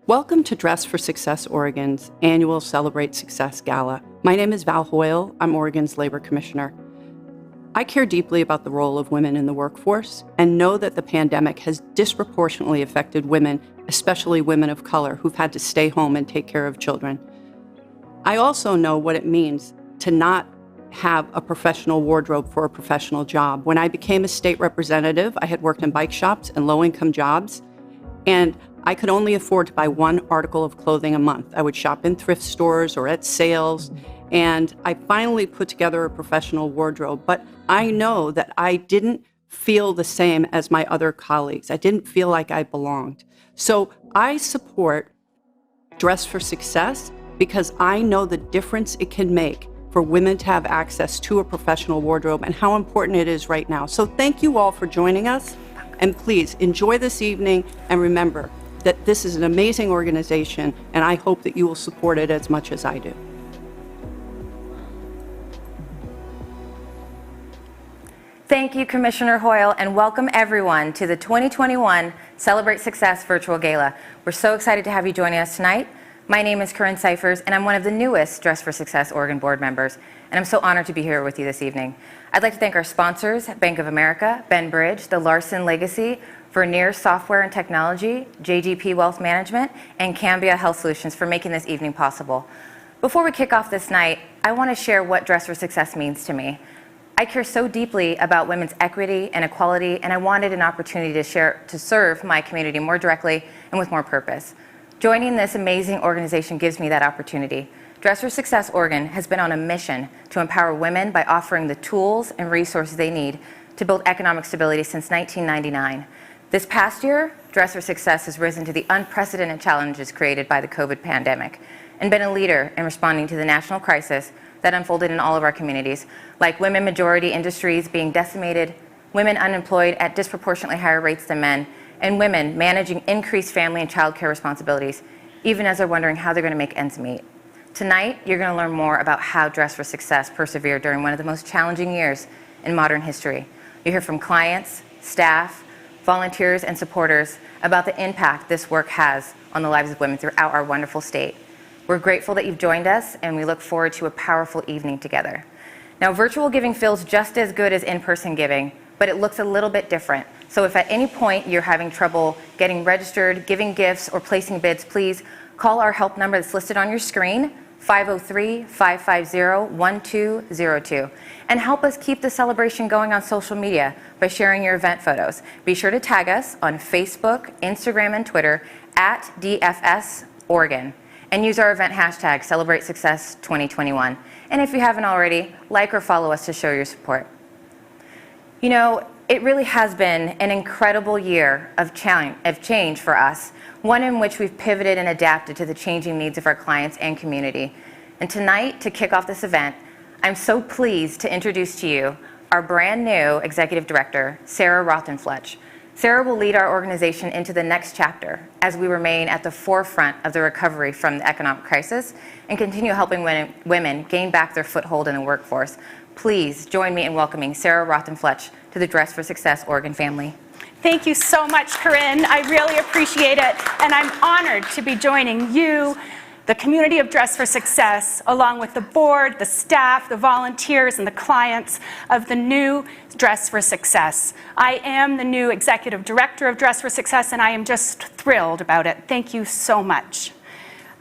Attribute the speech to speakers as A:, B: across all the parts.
A: Welcome to Dress for Success Oregon's annual Celebrate Success Gala. My name is Val Hoyle. I'm Oregon's Labor Commissioner. I care deeply about the role of women in the workforce and know that the pandemic has disproportionately affected women, especially women of color who've had to stay home and take care of children. I also know what it means to not have a professional wardrobe for a professional job. When I became a state representative, I had worked in bike shops and low-income jobs, and I could only afford to buy one article of clothing a month. I would shop in thrift stores or at sales, and I finally put together a professional wardrobe. But I know that I didn't feel the same as my other colleagues. I didn't feel like I belonged. So I support Dress for Success because I know the difference it can make for women to have access to a professional wardrobe and how important it is right now. So thank you all for joining us, and please enjoy this evening, and remember that this is an amazing organization, and I hope that you will support it as much as I do.
B: Thank you, Commissioner Hoyle, and welcome everyone to the 2021 Celebrate Success Virtual Gala. We're so excited to have you joining us tonight. My name is Karinne Cyphers, and I'm one of the newest Dress for Success Oregon board members, and I'm so honored to be here with you this evening. I'd like to thank our sponsors, Bank of America, Ben Bridge, the Larson Legacy, Vernier Software and Technology, JGP Wealth Management, and Cambia Health Solutions for making this evening possible. Before we kick off this night, I want to share what Dress for Success means to me. I care so deeply about women's equity and equality, and I wanted an opportunity to serve my community more directly and with more purpose. Joining this amazing organization gives me that opportunity. Dress for Success Oregon has been on a mission to empower women by offering the tools and resources they need to build economic stability since 1999. This past year, Dress for Success has risen to the unprecedented challenges created by the COVID pandemic and been a leader in responding to the national crisis that unfolded in all of our communities, like women majority industries being decimated, women unemployed at disproportionately higher rates than men, and women managing increased family and child care responsibilities, even as they're wondering how they're going to make ends meet. Tonight, you're going to learn more about how Dress for Success persevered during one of the most challenging years in modern history. You'll hear from clients, staff, volunteers, and supporters about the impact this work has on the lives of women throughout our wonderful state. We're grateful that you've joined us, and we look forward to a powerful evening together. Now, virtual giving feels just as good as in-person giving, but it looks a little bit different. So if at any point you're having trouble getting registered, giving gifts, or placing bids, please call our help number that's listed on your screen, 503-550-1202, and help us keep the celebration going on social media by sharing your event photos. Be sure to tag us on Facebook, Instagram, and Twitter at DFS Oregon, and use our event hashtag Celebrate Success 2021. And if you haven't already, like or follow us to show your support. You know, it really has been an incredible year of change for us, one in which we've pivoted and adapted to the changing needs of our clients and community. And tonight, to kick off this event, I'm so pleased to introduce to you our brand new Executive Director, Sarah Rothenfletch. Sarah will lead our organization into the next chapter as we remain at the forefront of the recovery from the economic crisis and continue helping women gain back their foothold in the workforce. Please join me in welcoming Sarah Rothenfletch to the Dress for Success Oregon family.
C: Thank you so much, Karinne. I really appreciate it, and I'm honored to be joining you, the community of Dress for Success, along with the board, the staff, the volunteers, and the clients of the new Dress for Success. I am the new Executive Director of Dress for Success, and I am just thrilled about it. Thank you so much.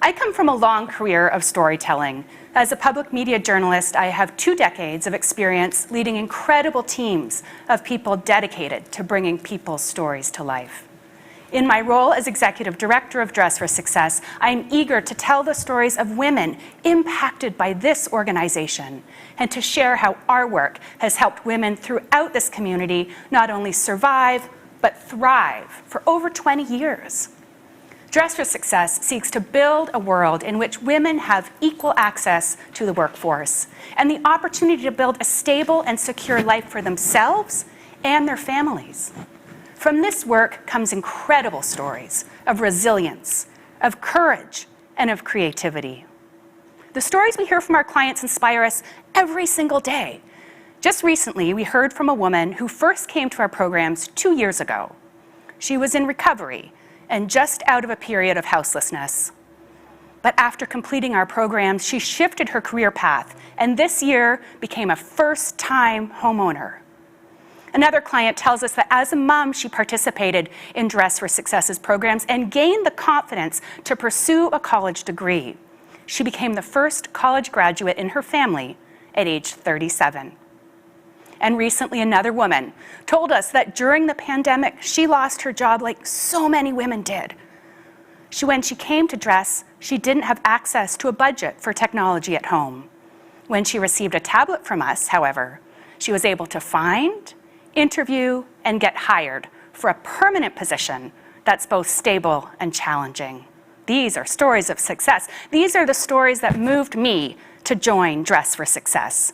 C: I come from a long career of storytelling. As a public media journalist, I have 2 decades of experience leading incredible teams of people dedicated to bringing people's stories to life. In my role as Executive Director of Dress for Success, I am eager to tell the stories of women impacted by this organization and to share how our work has helped women throughout this community not only survive, but thrive for over 20 years. Dress for Success seeks to build a world in which women have equal access to the workforce and the opportunity to build a stable and secure life for themselves and their families. From this work comes incredible stories of resilience, of courage, and of creativity. The stories we hear from our clients inspire us every single day. Just recently, we heard from a woman who first came to our programs 2 years ago. She was in recovery and just out of a period of houselessness. But after completing our programs, she shifted her career path, and this year became a first-time homeowner. Another client tells us that as a mom, she participated in Dress for Success's programs and gained the confidence to pursue a college degree. She became the first college graduate in her family at age 37. And recently, another woman told us that during the pandemic, she lost her job like so many women did. When she came to Dress, she didn't have access to a budget for technology at home. When she received a tablet from us, however, she was able to find, interview, and get hired for a permanent position that's both stable and challenging. These are stories of success. These are the stories that moved me to join Dress for Success.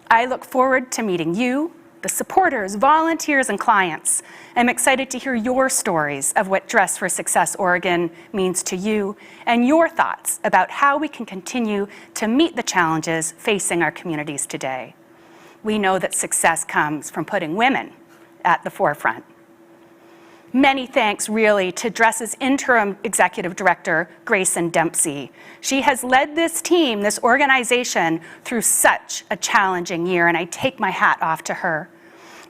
C: I look forward to meeting you, the supporters, volunteers, and clients. I'm excited to hear your stories of what Dress for Success Oregon means to you and your thoughts about how we can continue to meet the challenges facing our communities today. We know that success comes from putting women at the forefront. Many thanks really to Dress's interim executive director, Grayson Dempsey. She has led this team, this organization, through such a challenging year, and I take my hat off to her.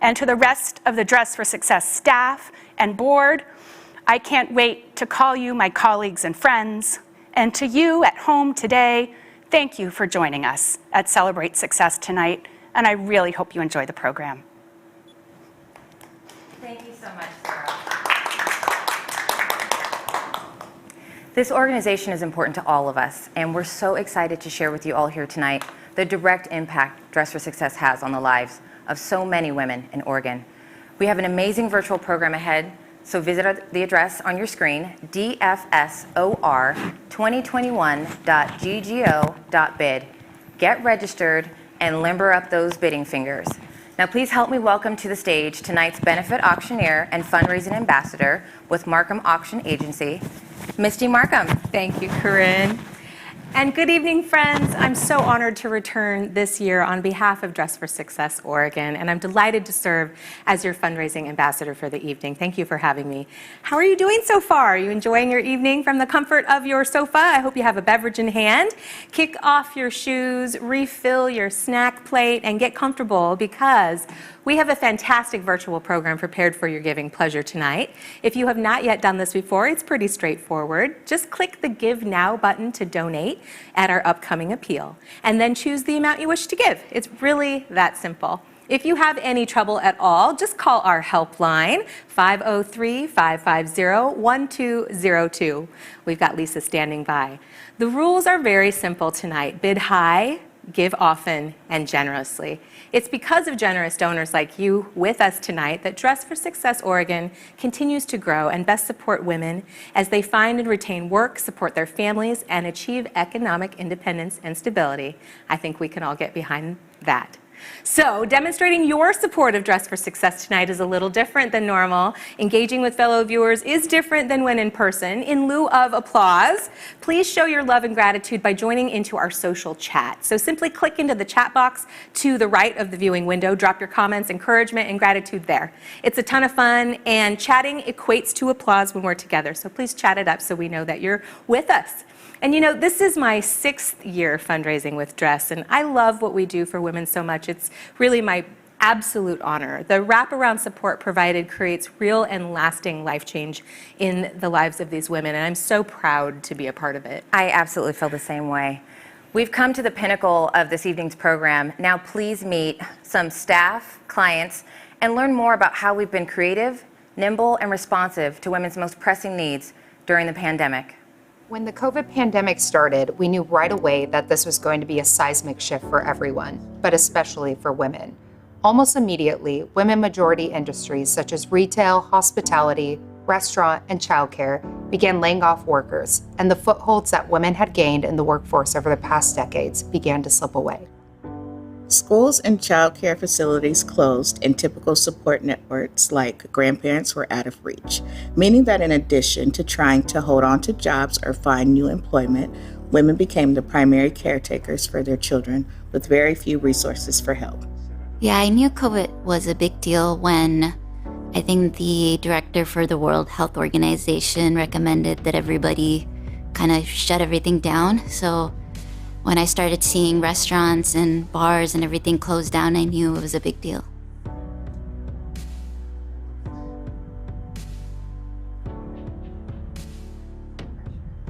C: And to the rest of the Dress for Success staff and board, I can't wait to call you my colleagues and friends. And to you at home today, thank you for joining us at Celebrate Success tonight, and I really hope you enjoy the program.
B: Thank you so much, Sarah. This organization is important to all of us, and we're so excited to share with you all here tonight the direct impact Dress for Success has on the lives of so many women in Oregon. We have an amazing virtual program ahead, so visit the address on your screen, dfsor2021.ggo.bid. Get registered and limber up those bidding fingers. Now please help me welcome to the stage tonight's benefit auctioneer and fundraising ambassador with Marquam Auction Agency, Misty Marquam.
D: Thank you, Karinne. And good evening, friends. I'm so honored to return this year on behalf of Dress for Success Oregon, and I'm delighted to serve as your fundraising ambassador for the evening. Thank you for having me. How are you doing so far? Are you enjoying your evening from the comfort of your sofa? I hope you have a beverage in hand. Kick off your shoes, refill your snack plate, and get comfortable because we have a fantastic virtual program prepared for your giving pleasure tonight. If you have not yet done this before, it's pretty straightforward. Just click the Give Now button to donate at our upcoming appeal, and then choose the amount you wish to give. It's really that simple. If you have any trouble at all, just call our helpline, 503-550-1202. We've got Lisa standing by. The rules are very simple tonight. Bid high, give often, and generously. It's because of generous donors like you with us tonight that Dress for Success Oregon continues to grow and best support women as they find and retain work, support their families, and achieve economic independence and stability. I think we can all get behind that. So, demonstrating your support of Dress for Success tonight is a little different than normal. Engaging with fellow viewers is different than when in person. In lieu of applause, please show your love and gratitude by joining into our social chat. So simply click into the chat box to the right of the viewing window, drop your comments, encouragement, and gratitude there. It's a ton of fun, and chatting equates to applause when we're together. So please chat it up so we know that you're with us. And you know, this is my 6th year fundraising with Dress, and I love what we do for women so much. It's really my absolute honor. The wraparound support provided creates real and lasting life change in the lives of these women, and I'm so proud to be a part of it.
B: I absolutely feel the same way. We've come to the pinnacle of this evening's program. Now please meet some staff, clients, and learn more about how we've been creative, nimble, and responsive to women's most pressing needs during the pandemic.
E: When the COVID pandemic started, we knew right away that this was going to be a seismic shift for everyone, but especially for women. Almost immediately, women-majority industries such as retail, hospitality, restaurant, and childcare began laying off workers, and the footholds that women had gained in the workforce over the past decades began to slip away.
F: Schools and child care facilities closed, and typical support networks like grandparents were out of reach, meaning that in addition to trying to hold on to jobs or find new employment, women became the primary caretakers for their children with very few resources for help.
G: Yeah, I knew COVID was a big deal when I think the director for the World Health Organization recommended that everybody kind of shut everything down. So when I started seeing restaurants and bars and everything closed down, I knew it was a big deal.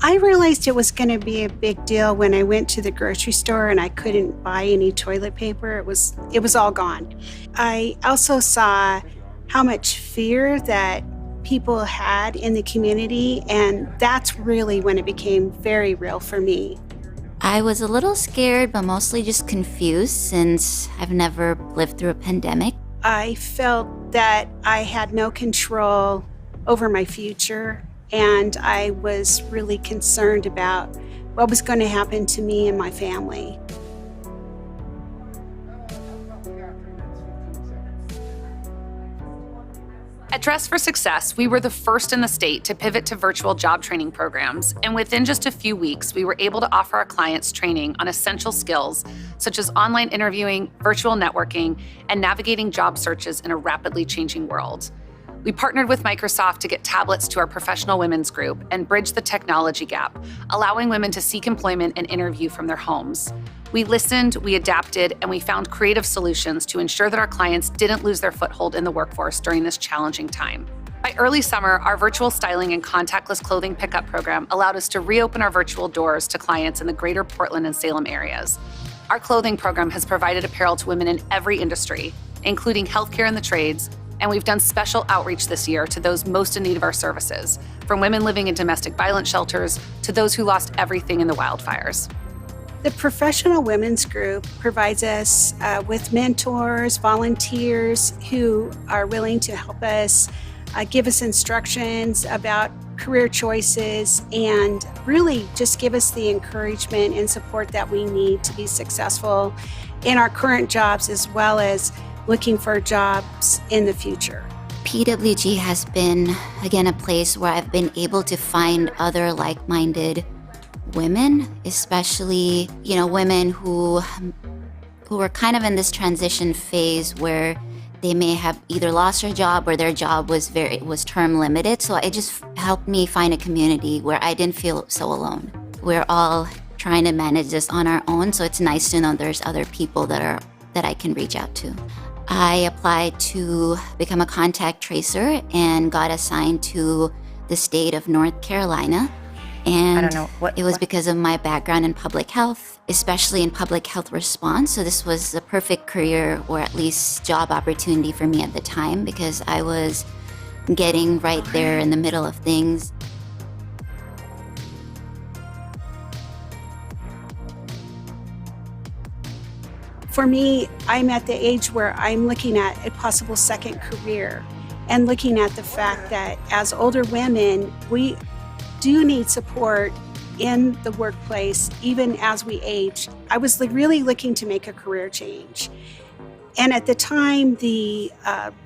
H: I realized it was going to be a big deal when I went to the grocery store and I couldn't buy any toilet paper. It was all gone. I also saw how much fear that people had in the community, and that's really when it became very real for me.
G: I was a little scared, but mostly just confused since I've never lived through a pandemic.
H: I felt that I had no control over my future, and I was really concerned about what was going to happen to me and my family.
I: At Dress for Success, we were the first in the state to pivot to virtual job training programs, and within just a few weeks, we were able to offer our clients training on essential skills such as online interviewing, virtual networking, and navigating job searches in a rapidly changing world. We partnered with Microsoft to get tablets to our professional women's group and bridge the technology gap, allowing women to seek employment and interview from their homes. We listened, we adapted, and we found creative solutions to ensure that our clients didn't lose their foothold in the workforce during this challenging time. By early summer, our virtual styling and contactless clothing pickup program allowed us to reopen our virtual doors to clients in the greater Portland and Salem areas. Our clothing program has provided apparel to women in every industry, including healthcare and the trades, and we've done special outreach this year to those most in need of our services, from women living in domestic violence shelters to those who lost everything in the wildfires.
H: The Professional Women's Group provides us with mentors, volunteers who are willing to help us, give us instructions about career choices, and really just give us the encouragement and support that we need to be successful in our current jobs as well as looking for jobs in the future.
G: PWG has been, again, a place where I've been able to find other like-minded women, especially, women who were kind of in this transition phase where they may have either lost their job or their job was term limited. So it just helped me find a community where I didn't feel so alone. We're all trying to manage this on our own, so it's nice to know there's other people that I can reach out to. I applied to become a contact tracer and got assigned to the state of North Carolina. And
B: I don't know,
G: it was because of my background in public health, especially in public health response. So this was the perfect career or at least job opportunity for me at the time because I was getting right there in the middle of things.
H: For me, I'm at the age where I'm looking at a possible second career and looking at the fact that as older women, we do need support in the workplace, even as we age. I was really looking to make a career change. And at the time, the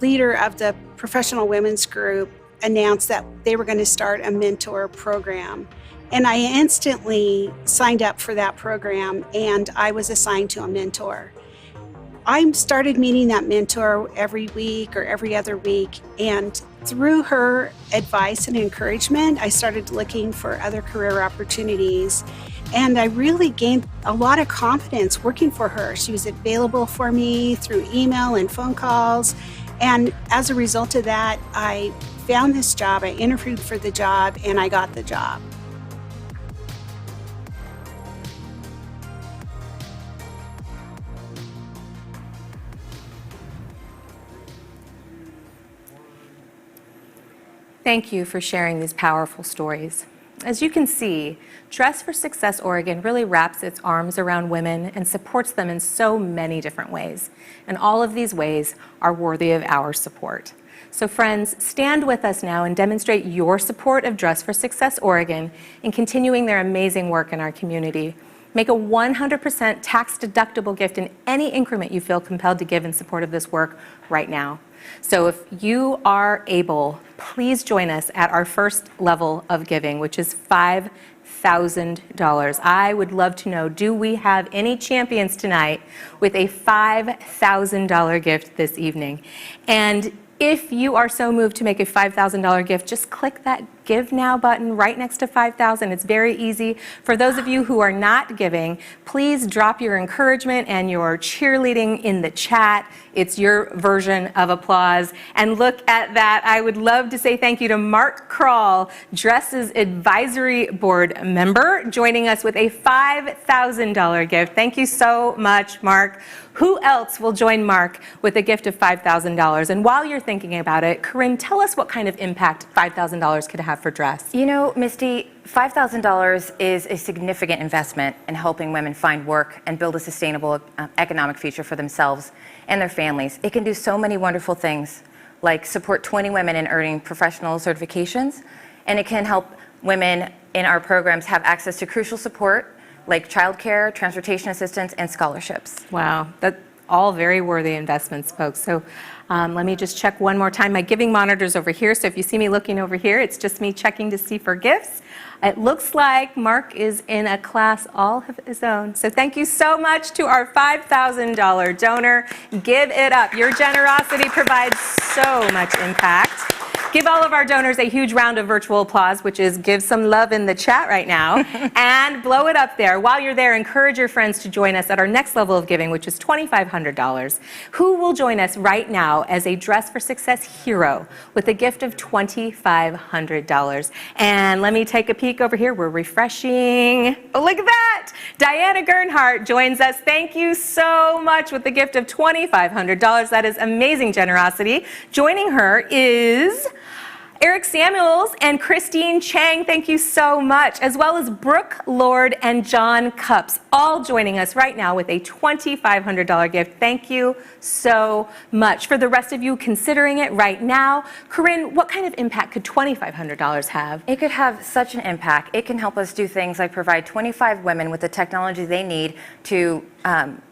H: leader of the Professional Women's Group announced that they were going to start a mentor program. And I instantly signed up for that program, and I was assigned to a mentor. I started meeting that mentor every week or every other week, and through her advice and encouragement, I started looking for other career opportunities, and I really gained a lot of confidence working for her. She was available for me through email and phone calls, and as a result of that, I found this job, I interviewed for the job, and I got the job.
D: Thank you for sharing these powerful stories. As you can see, Dress for Success Oregon really wraps its arms around women and supports them in so many different ways. And all of these ways are worthy of our support. So friends, stand with us now and demonstrate your support of Dress for Success Oregon in continuing their amazing work in our community. Make a 100% tax-deductible gift in any increment you feel compelled to give in support of this work right now. So if you are able, please join us at our first level of giving, which is $5,000. I would love to know, do we have any champions tonight with a $5,000 gift this evening? And If you are so moved to make a $5,000 gift, just click that Give Now button right next to $5,000. It's very easy. For those of you who are not giving, please drop your encouragement and your cheerleading in the chat. It's your version of applause. And look at that. I would love to say thank you to Mark Kroll, Dress's advisory board member, joining us with a $5,000 gift. Thank you so much, Mark. Who else will join Mark with a gift of $5,000? And while you're thinking about it, Karinne, tell us what kind of impact $5,000 could have for Dress.
B: You know, Misty, $5,000 is a significant investment in helping women find work and build a sustainable economic future for themselves and their families. It can do so many wonderful things, like support 20 women in earning professional certifications, and it can help women in our programs have access to crucial support like childcare, transportation assistance, and scholarships.
D: Wow, that's all very worthy investments, folks. So let me just check one more time. My giving monitor's over here, so if you see me looking over here, it's just me checking to see for gifts. It looks like Mark is in a class all of his own. So thank you so much to our $5,000 donor. Give it up. Your generosity provides so much impact. Give all of our donors a huge round of virtual applause, which is give some love in the chat right now, and blow it up there. While you're there, encourage your friends to join us at our next level of giving, which is $2,500. Who will join us right now as a Dress for Success hero with a gift of $2,500? And let me take a peek over here. We're refreshing. Oh, look at that. Diana Gernhardt joins us. Thank you so much with the gift of $2,500. That is amazing generosity. Joining her is Eric Samuels and Christine Chang, thank you so much, as well as Brooke Lord and John Cups, all joining us right now with a $2,500 gift. Thank you so much. For the rest of you considering it right now, Karinne, what kind of impact could $2,500 have?
B: It could have such an impact. It can help us do things like provide 25 women with the technology they need to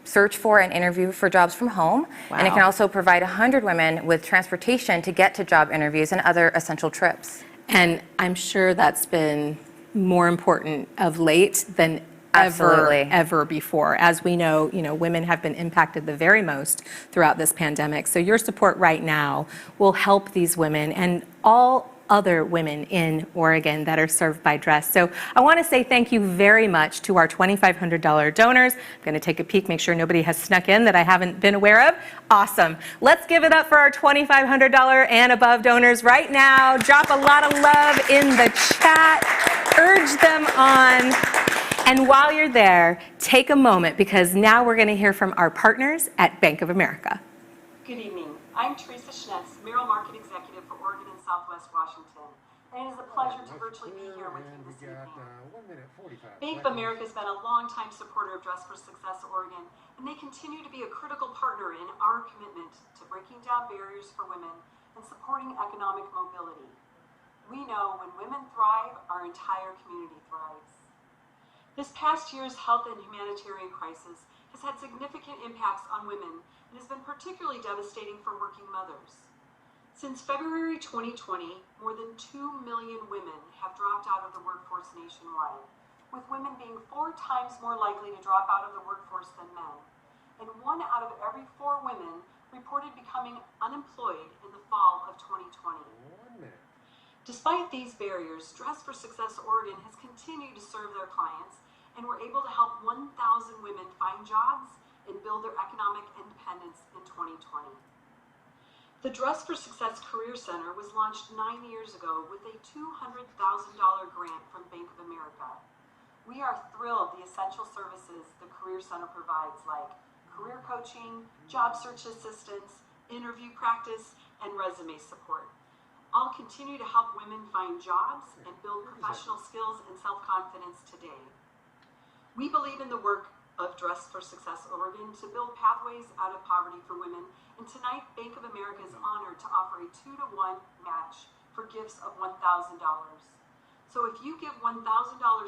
B: search for and interview for jobs from home.
D: Wow.
B: And it can also provide 100 women with transportation to get to job interviews and other essential trips.
D: And I'm sure that's been more important of late than ever before. As we know, women have been impacted the very most throughout this pandemic. So your support right now will help these women and all other women in Oregon that are served by Dress. So I want to say thank you very much to our $2,500 donors. I'm going to take a peek, make sure nobody has snuck in that I haven't been aware of. Awesome. Let's give it up for our $2,500 and above donors right now. Drop a lot of love in the chat. Urge them on. And while you're there, take a moment, because now we're going to hear from our partners at Bank of America.
J: Good evening. I'm Teresa Schnetz, Mayoral Market Executive for Oregon and Southwest Washington, and it is a pleasure to virtually be here with you this evening. Bank of America has been a longtime supporter of Dress for Success Oregon, and they continue to be a critical partner in our commitment to breaking down barriers for women and supporting economic mobility. We know when women thrive, our entire community thrives. This past year's health and humanitarian crisis has had significant impacts on women and has been particularly devastating for working mothers. Since February 2020, more than 2 million women have dropped out of the workforce nationwide, with women being 4 times more likely to drop out of the workforce than men, and 1 out of every 4 women reported becoming unemployed in the fall of 2020. Despite these barriers, Dress for Success Oregon has continued to serve their clients, and we're able to help 1,000 women find jobs and build their economic independence in 2020. The Dress for Success Career Center was launched 9 years ago with a $200,000 grant from Bank of America. We are thrilled the essential services the Career Center provides, like career coaching, job search assistance, interview practice, and resume support. All continue to help women find jobs and build professional skills and self-confidence today. We believe in the work of Dress for Success Oregon to build pathways out of poverty for women, and tonight Bank of America is honored to offer a 2-to-1 match for gifts of $1,000. So if you give $1,000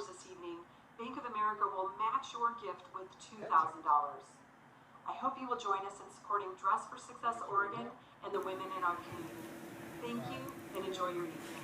J: this evening, Bank of America will match your gift with $2,000. I hope you will join us in supporting Dress for Success Oregon and the women in our community. Thank you, and enjoy your evening.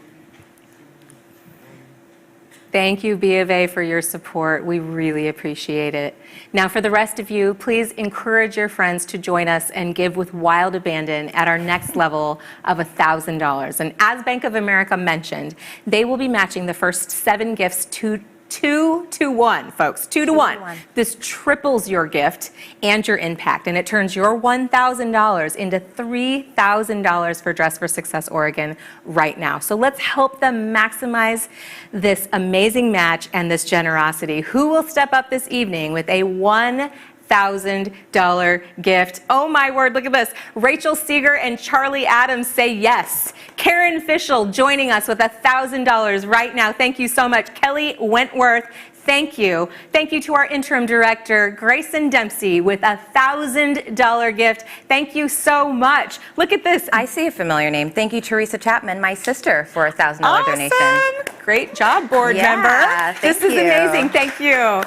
D: Thank you, B of A, for your support. We really appreciate it. Now, for the rest of you, please encourage your friends to join us and give with wild abandon at our next level of $1,000. And as Bank of America mentioned, they will be matching the first 7 gifts to 2 to 1, folks, 2 to 1. This triples your gift and your impact, and it turns your $1,000 into $3,000 for Dress for Success Oregon right now. So let's help them maximize this amazing match and this generosity. Who will step up this evening with a $1,000 gift? Oh my word, look at this. Rachel Seeger and Charlie Adams say yes. Karen Fischel joining us with $1,000 right now. Thank you so much. Kelly Wentworth, thank you. Thank you to our interim director, Grayson Dempsey, with $1,000 gift. Thank you so much. Look at this.
B: I see a familiar name. Thank you, Teresa Chapman, my sister, for a $1,000 donation.
D: Great job, board member. This is amazing. Thank you.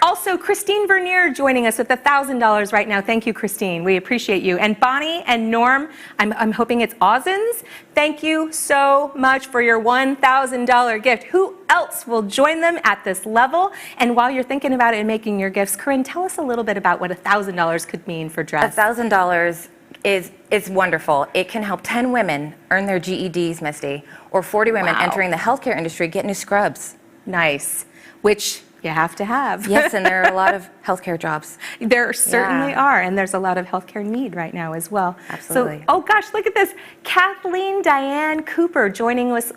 D: Also, Christine Vernier joining us with $1,000 right now. Thank you, Christine. We appreciate you. And Bonnie and Norm, I'm hoping it's Ozens. Thank you so much for your $1,000 gift. Who else will join them at this level? And while you're thinking about it and making your gifts, Karinne, tell us a little bit about what $1,000 could mean for Dress.
B: $1,000 is wonderful. It can help 10 women earn their GEDs, Misty, or 40 women entering the healthcare industry get new scrubs.
D: Nice. Which you have to have.
B: Yes, and there are a lot of healthcare jobs.
D: There certainly are, and there's a lot of healthcare need right now as well.
B: Absolutely.
D: So, oh gosh, look at this. Kathleen Diane Cooper joining us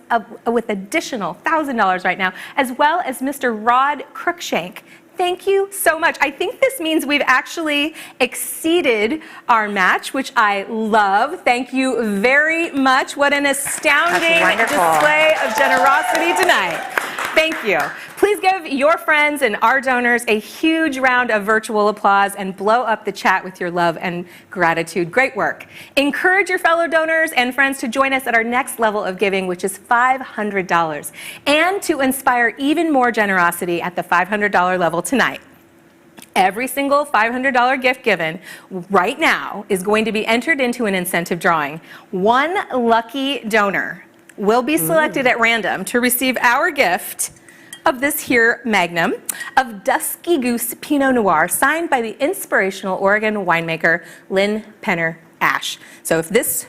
D: with additional $1,000 right now, as well as Mr. Rod Cruikshank. Thank you so much. I think this means we've actually exceeded our match, which I love. Thank you very much. What an astounding display of generosity tonight. Thank you. Please give your friends and our donors a huge round of virtual applause and blow up the chat with your love and gratitude. Great work. Encourage your fellow donors and friends to join us at our next level of giving, which is $500, and to inspire even more generosity at the $500 level tonight. Every single $500 gift given right now is going to be entered into an incentive drawing. One lucky donor will be selected at random to receive our gift of this here magnum of Dusky Goose Pinot Noir, signed by the inspirational Oregon winemaker Lynn Penner Ash. So if this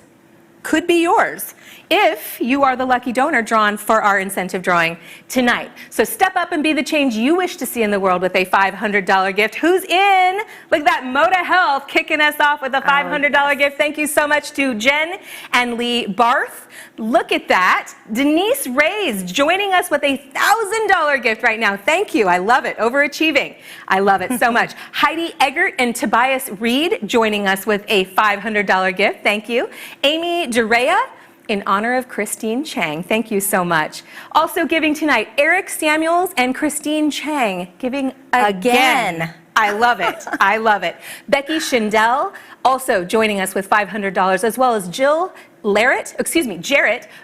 D: could be yours, if you are the lucky donor drawn for our incentive drawing tonight. So step up and be the change you wish to see in the world with a $500 gift. Who's in? Look at that, Moda Health kicking us off with a $500 gift. Thank you so much to Jen and Lee Barth. Look at that. Denise Reyes joining us with a $1,000 gift right now. Thank you. I love it. Overachieving. I love it so much. Heidi Eggert and Tobias Reed joining us with a $500 gift. Thank you. Amy Durea, in honor of Christine Chang. Thank you so much. Also giving tonight, Eric Samuels and Christine Chang giving again. I love it. I love it. Becky Schindel also joining us with $500, as well as Jarrett,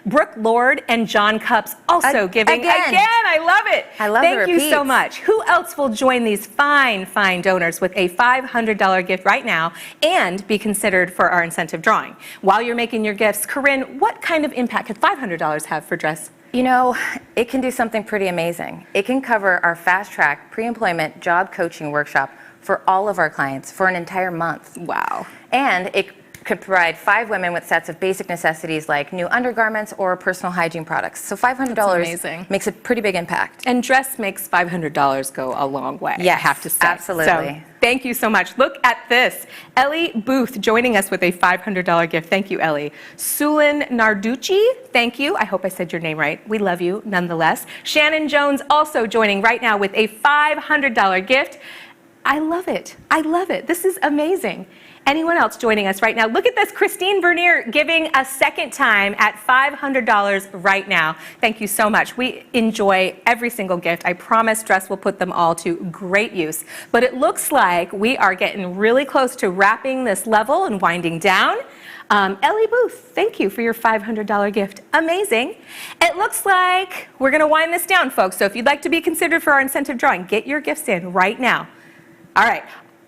D: Brooke Lord, and John Cups also giving again. I love it.
B: I love
D: Thank you so much. Who else will join these fine donors with a $500 gift right now and be considered for our incentive drawing? While you're making your gifts, Karinne, what kind of impact could $500 have for Dress?
B: You know, it can do something pretty amazing. It can cover our fast-track pre-employment job coaching workshop for all of our clients for an entire month.
D: Wow.
B: And it could provide 5 women with sets of basic necessities like new undergarments or personal hygiene products. So $500 makes a pretty big impact.
D: And Dress makes $500 go a long way,
B: yes,
D: I have to say.
B: Absolutely.
D: So, thank you so much. Look at this. Ellie Booth joining us with a $500 gift. Thank you, Ellie. Sulin Narducci, thank you. I hope I said your name right. We love you nonetheless. Shannon Jones also joining right now with a $500 gift. I love it. I love it. This is amazing. Anyone else joining us right now? Look at this, Christine Vernier giving a second time at $500 right now. Thank you so much. We enjoy every single gift. I promise Dress will put them all to great use. But it looks like we are getting really close to wrapping this level and winding down. Ellie Booth, thank you for your $500 gift. Amazing. It looks like we're gonna wind this down, folks. So if you'd like to be considered for our incentive drawing, get your gifts in right now. All right.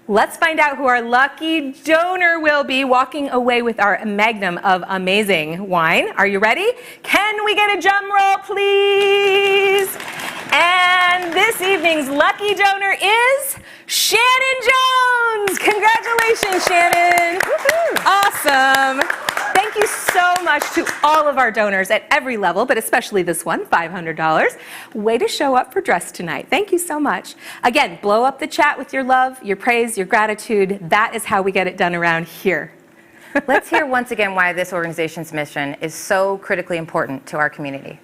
D: Let's find out who our lucky donor will be walking away with our magnum of amazing wine. Are you ready? Can we get a drum roll, please? And this evening's lucky donor is Shannon Jones. Congratulations, Shannon. Woo-hoo. Awesome. Thank you so much to all of our donors at every level, but especially this one, $500. Way to show up for Dress tonight. Thank you so much. Again, blow up the chat with your love, your praise, your gratitude. That is how we get it done around here.
B: Let's hear once again why this organization's mission is so critically important to our community.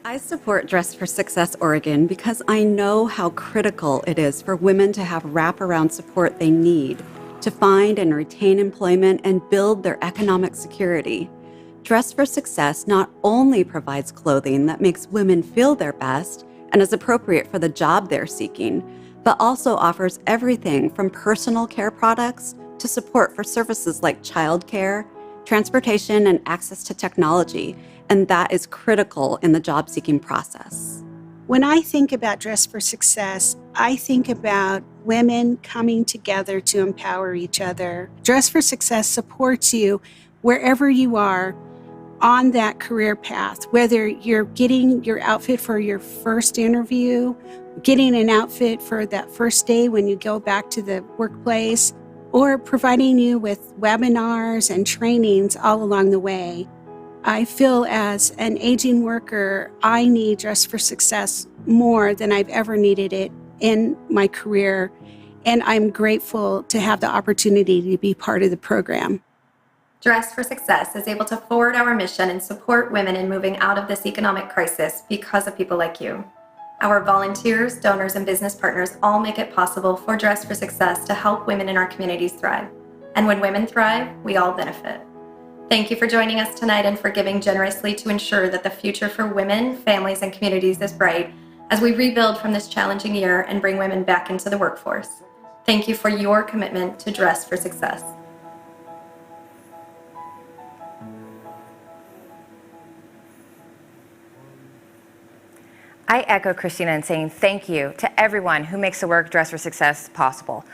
K: I support Dress for Success Oregon because I know how critical it is for women to have wraparound support they need to find and retain employment and build their economic security. Dress for Success not only provides clothing that makes women feel their best and is appropriate for the job they're seeking, but also offers everything from personal care products to support for services like childcare, transportation, and access to technology, and that is critical in the job-seeking process.
H: When I think about Dress for Success, I think about women coming together to empower each other. Dress for Success supports you wherever you are on that career path, whether you're getting your outfit for your first interview, getting an outfit for that first day when you go back to the workplace, or providing you with webinars and trainings all along the way. I feel as an aging worker, I need Dress for Success more than I've ever needed it in my career, and I'm grateful to have the opportunity to be part of the program.
L: Dress for Success is able to forward our mission and support women in moving out of this economic crisis because of people like you. Our volunteers, donors, and business partners all make it possible for Dress for Success to help women in our communities thrive. And when women thrive, we all benefit. Thank you for joining us tonight and for giving generously to ensure that the future for women, families, and communities is bright as we rebuild from this challenging year and bring women back into the workforce. Thank you for your commitment to Dress for Success.
B: I echo Christina in saying thank you to everyone who makes the work Dress for Success possible.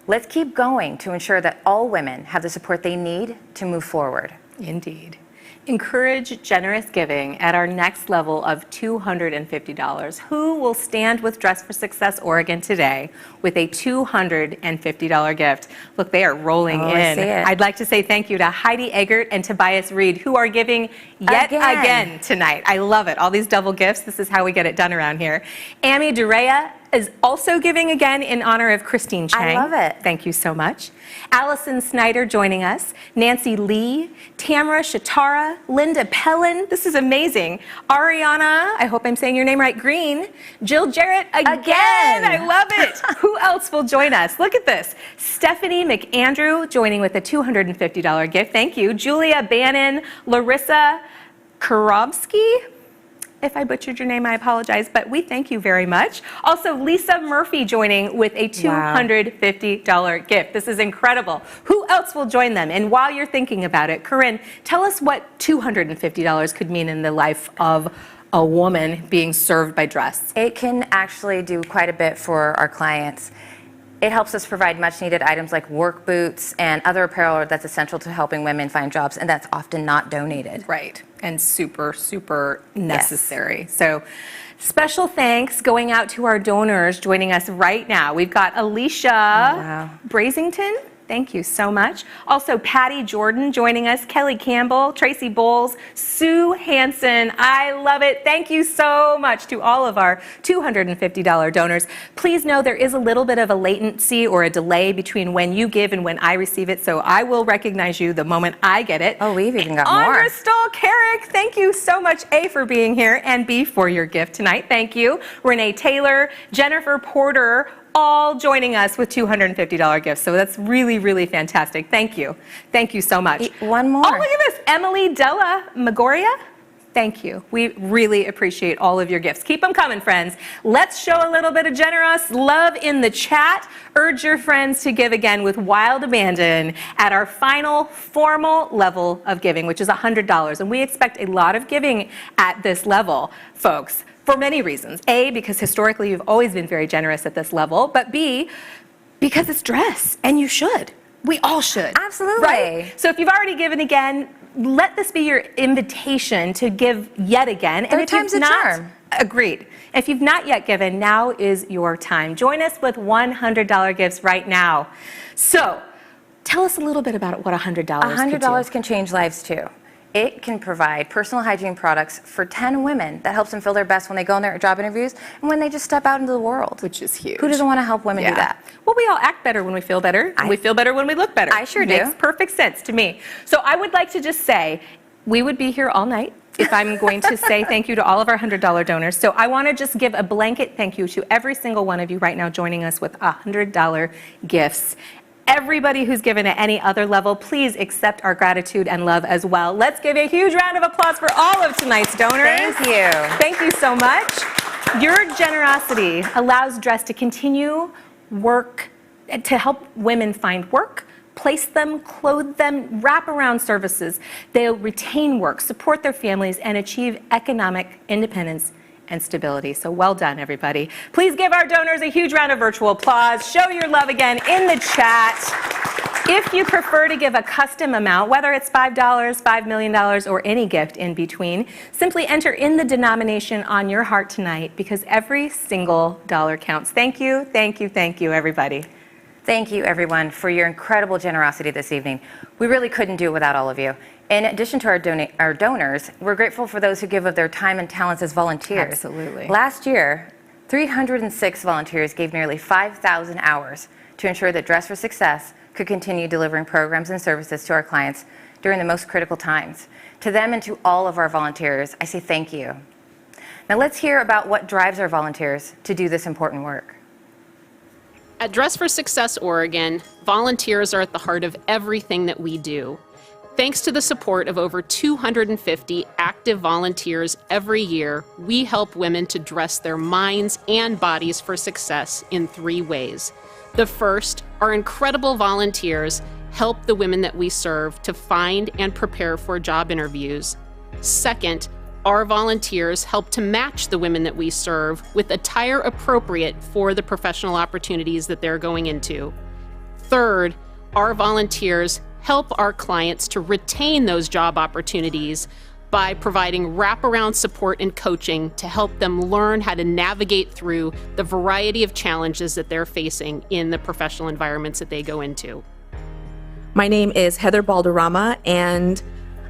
B: Let's keep going to ensure that all women have the support they need to move forward.
D: Indeed. Encourage generous giving at our next level of $250. Who will stand with Dress for Success Oregon today with a $250 gift? Look, they are rolling in.
B: I see it.
D: I'd like to say thank you to Heidi Eggert and Tobias Reed, who are giving yet again tonight. I love it. All these double gifts. This is how we get it done around here. Amy Durea is also giving again in honor of Christine Chang.
B: I love it.
D: Thank you so much. Allison Snyder joining us, Nancy Lee, Tamara Shatara, Linda Pellin, this is amazing, Ariana, I hope I'm saying your name right, Green, Jill Jarrett again. I love it. Who else will join us? Look at this. Stephanie McAndrew joining with a $250 gift. Thank you. Julia Bannon, Larissa Karobsky. If I butchered your name, I apologize, but we thank you very much. Also, Lisa Murphy joining with a $250 gift. This is incredible. Who else will join them? And while you're thinking about it, Karinne, tell us what $250 could mean in the life of a woman being served by Dress.
B: It can actually do quite a bit for our clients. It helps us provide much needed items like work boots and other apparel that's essential to helping women find jobs, and that's often not donated.
D: Right, and super, super necessary. Yes. So special thanks going out to our donors joining us right now. We've got Alicia Brazington. Thank you so much. Also, Patty Jordan joining us, Kelly Campbell, Tracy Bowles, Sue Hansen. I love it. Thank you so much to all of our $250 donors. Please know there is a little bit of a latency or a delay between when you give and when I receive it, so I will recognize you the moment I get it.
B: Oh, we've even got more.
D: Andra Stahl-Carrick, thank you so much, A, for being here, and B, for your gift tonight. Thank you. Renee Taylor, Jennifer Porter, all joining us with $250 gifts. So that's really, really fantastic. Thank you. Thank you so much.
B: One more.
D: Oh, look at this. Emily Della Magoria. Thank you. We really appreciate all of your gifts. Keep them coming, friends. Let's show a little bit of generous love in the chat. Urge your friends to give again with wild abandon at our final formal level of giving, which is $100. And we expect a lot of giving at this level, folks. For many reasons. A, because historically you've always been very generous at this level, but B, because it's Dress, and you should. We all should.
B: Absolutely.
D: Right? So if you've already given again, let this be your invitation to give yet again. And
B: Third
D: if you've
B: time's a
D: not,
B: charm.
D: Agreed. If you've not yet given, now is your time. Join us with $100 gifts right now. So, tell us a little bit about what $100
B: $100 can change lives too. It can provide personal hygiene products for 10 women that helps them feel their best when they go on their job interviews and when they just step out into the world.
D: Which is huge.
B: Who doesn't want to help women do that?
D: Well, we all act better when we feel better. We feel better when we look better.
B: I sure do.
D: Makes perfect sense to me. So I would like to just say, we would be here all night if I'm going to say thank you to all of our $100 donors. So I want to just give a blanket thank you to every single one of you right now joining us with $100 gifts. Everybody who's given at any other level, please accept our gratitude and love as well. Let's give a huge round of applause for all of tonight's donors.
B: Thank you.
D: Thank you so much. Your generosity allows Dress to continue work, to help women find work, place them, clothe them, wraparound services. They'll retain work, support their families, and achieve economic independence and stability. So well done, everybody. Please give our donors a huge round of virtual applause. Show your love again in the chat. If you prefer to give a custom amount, whether it's $5, $5 million, or any gift in between, simply enter in the denomination on your heart tonight because every single dollar counts. Thank you, thank you, thank you, everybody.
B: Thank you, everyone, for your incredible generosity this evening. We really couldn't do it without all of you. In addition to our donors, we're grateful for those who give of their time and talents as volunteers.
D: Absolutely.
B: Last year, 306 volunteers gave nearly 5,000 hours to ensure that Dress for Success could continue delivering programs and services to our clients during the most critical times. To them and to all of our volunteers, I say thank you. Now let's hear about what drives our volunteers to do this important work.
M: At Dress for Success Oregon, volunteers are at the heart of everything that we do. Thanks to the support of over 250 active volunteers every year, we help women to dress their minds and bodies for success in 3 ways. The first, our incredible volunteers help the women that we serve to find and prepare for job interviews. Second, our volunteers help to match the women that we serve with attire appropriate for the professional opportunities that they're going into. Third, our volunteers help our clients to retain those job opportunities by providing wraparound support and coaching to help them learn how to navigate through the variety of challenges that they're facing in the professional environments that they go into.
N: My name is Heather Balderrama, and